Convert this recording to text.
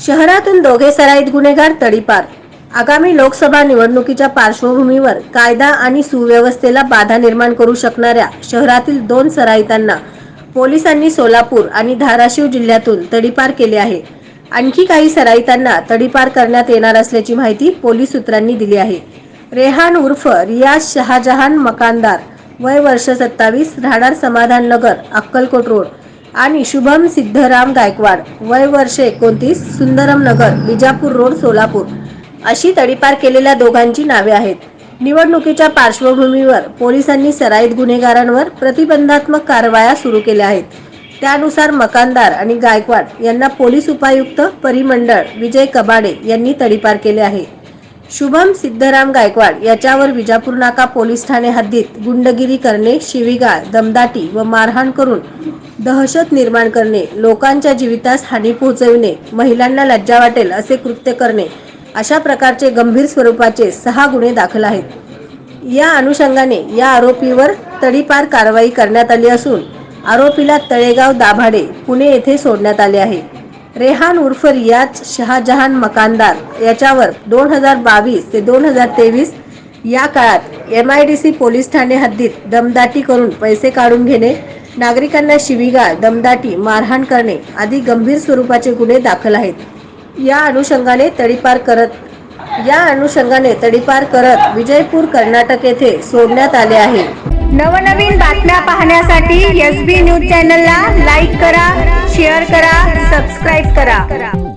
शहरातून दोघे सराईत गुन्हेगार तडीपार। आगामी लोकसभा निवडणुकीच्या पार्श्वभूमीवर कायदा आणि सुव्यवस्थेला बाधा निर्माण करू शकणाऱ्या शहरातील 2 सराईतांना पोलिसांनी सोलापूर आणि धाराशिव जिल्ह्यातून तडीपार केले आहे। आणखी काही सराईतांना तडीपार करण्यात येणार असल्याची माहिती पोलीस सूत्रांनी दिली आहे। रेहान उर्फ रियाज शहाजहान मकानदार, वय वर्ष 27, राहणार समाधान नगर, अक्कलकोट रोड, आणि शुभम सिद्धराम गायकवाड, वय वर्ष 29, सुंदरम नगर, विजापूर रोड, सोलापूर, अशी तडीपार केलेल्या दोघांची नावे आहेत। निवडणुकीच्या पार्श्वभूमीवर पोलिसांनी सराईत गुन्हेगारांवर प्रतिबंधात्मक कारवाया सुरू केल्या आहेत। त्यानुसार मकानदार आणि गायकवाड यांना पोलीस उपायुक्त परिमंडळ विजय कबाडे यांनी तडीपार केले आहे। शुभम सिद्धराम गायकवाड याच्यावर विजापूर नाका पोलीस ठाणे हद्दीत गुंडगिरी करणे, शिवीगाळ, दमदाटी व मारहाण करून दहशत निर्माण करणे, लोकांच्या जीवितास हानी पोहोचविणे, महिलांना लज्जा वाटेल असे कृत्य करणे, अशा प्रकारचे गंभीर स्वरूपाचे 6 गुन्हे दाखल आहेत। या अनुषंगाने या आरोपीवर तडीपार कारवाई करण्यात आली असून आरोपीला तळेगाव दाभाडे, पुणे येथे सोडण्यात आले आहे। रेहान उर्फ रियाज शहाजहान मकानदार याच्यावर 2022 ते 2023 या काळात MIDC पोलीस ठाणे हद्दीत दमदाटी करून पैसे काढून घेणे, नागरिकांना शिवीगाळ, दमदाटी, मारहाण करणे आदी गंभीर स्वरूपाचे गुन्हे दाखल आहेत। या अनुषंगाने तडीपार करत विजयपूर, कर्नाटक येथे सोडण्यात आले आहे। नवनवीन बातम्या पाहण्यासाठी SB न्यूज चॅनलला लाईक करा, शेअर करा, सबस्क्राईब करा।